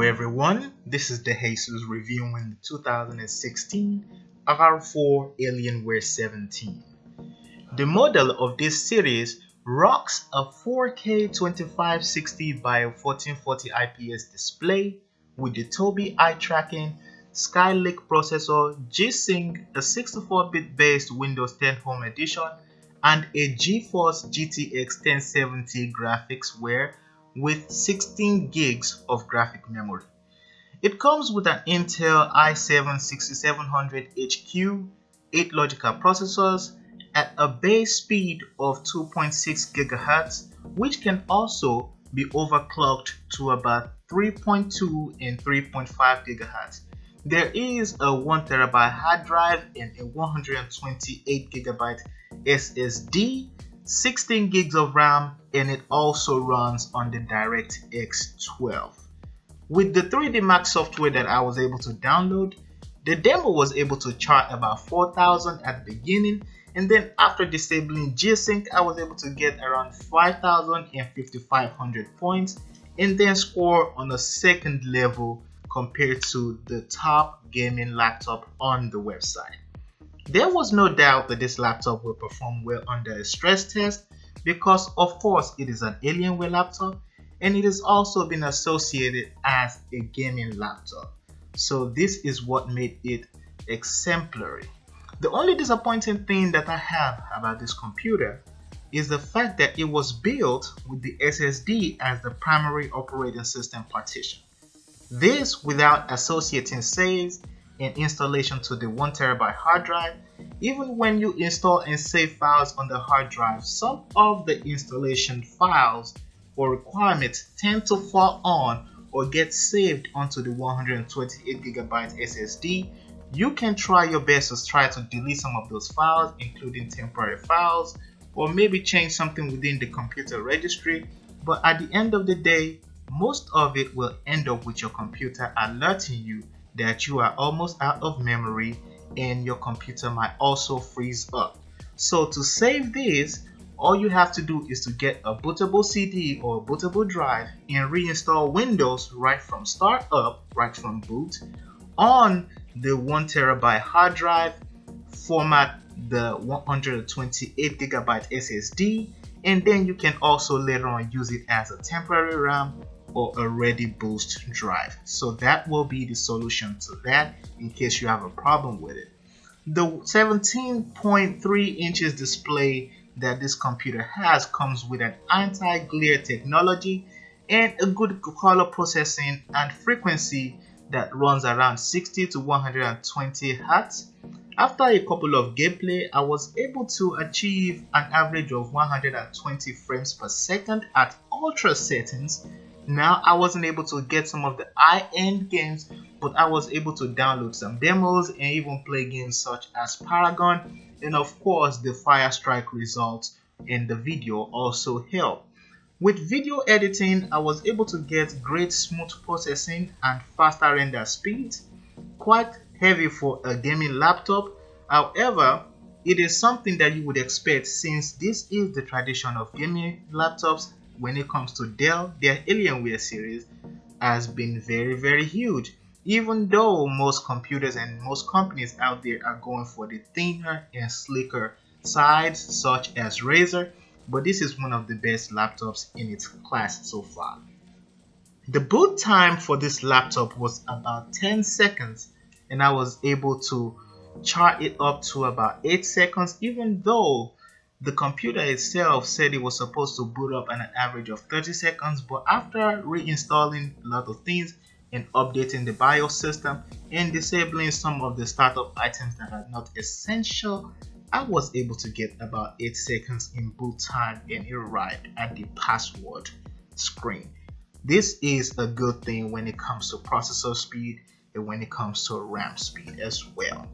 everyone, this is the Jesus reviewing the 2016 R4 Alienware 17. The model of this series rocks a 4K 2560 by 1440 IPS display with the Tobii eye tracking, Skylake processor, G-Sync, a 64-bit based Windows 10 Home Edition, and a GeForce GTX 1070 graphics with 16 gigs of graphic memory. It comes with an Intel i7-6700HQ, 8 logical processors at a base speed of 2.6 GHz, which can also be overclocked to about 3.2 and 3.5 GHz. There is a 1TB hard drive and a 128 GB SSD, 16 gigs of RAM, and it also runs on the DirectX 12. With the 3D Max software that I was able to download, the demo was able to chart about 4,000 at the beginning, and then after disabling G-Sync, I was able to get around 5,000 and 5,500 points, and then score on a second level compared to the top gaming laptop on the website. There was no doubt that this laptop will perform well under a stress test because of course it is an Alienware laptop and it has also been associated as a gaming laptop. So this is what made it exemplary. The only disappointing thing that I have about this computer is the fact that it was built with the SSD as the primary operating system partition. This without associating saves and installation to the 1TB hard drive. Even when you install and save files on the hard drive, some of the installation files or requirements tend to fall on or get saved onto the 128 GB SSD. You can try your best to try to delete some of those files, including temporary files, or maybe change something within the computer registry, but at the end of the day, most of it will end up with your computer alerting you that you are almost out of memory and your computer might also freeze up. So to save this, all you have to do is to get a bootable CD or a bootable drive and reinstall Windows right from start up, right from boot, on the 1TB hard drive, format the 128 GB SSD, and then you can also later on use it as a temporary RAM or a ready boost drive. So that will be the solution to that in case you have a problem with it. The 17.3 inches display that this computer has comes with an anti-glare technology and a good color processing and frequency that runs around 60 to 120 Hz. After a couple of gameplay, I was able to achieve an average of 120 frames per second at ultra settings. Now I wasn't able to get some of the high-end games, but I was able to download some demos and even play games such as Paragon, and of course the Fire Strike results in the video also helped. With video editing, I was able to get great smooth processing and faster render speeds. Quite heavy for a gaming laptop, however, it is something that you would expect since this is the tradition of gaming laptops. When it comes to Dell, their Alienware series has been very huge, even though most computers and most companies out there are going for the thinner and sleeker sides such as Razer, but this is one of the best laptops in its class so far. The boot time for this laptop was about 10 seconds and I was able to chart it up to about 8 seconds, even though the computer itself said it was supposed to boot up at an average of 30 seconds, but after reinstalling a lot of things and updating the BIOS system and disabling some of the startup items that are not essential, I was able to get about 8 seconds in boot time and it arrived at the password screen. This is a good thing when it comes to processor speed and when it comes to RAM speed as well.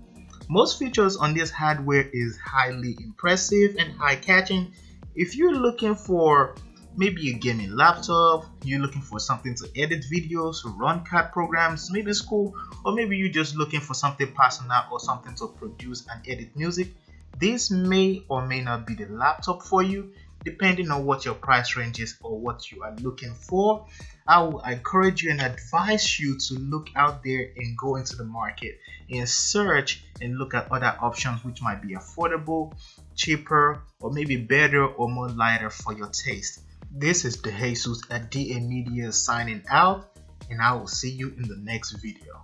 Most features on this hardware is highly impressive and eye-catching. If you're looking for maybe a gaming laptop, you're looking for something to edit videos, run CAD programs, maybe school, or maybe you're just looking for something personal or something to produce and edit music, this may or may not be the laptop for you. depending on what your price range is or what you are looking for. I will encourage you and advise you to look out there and go into the market and search and look at other options which might be affordable, cheaper, or maybe better or more lighter for your taste. This is De Jesus at DA Media signing out, and I will see you in the next video.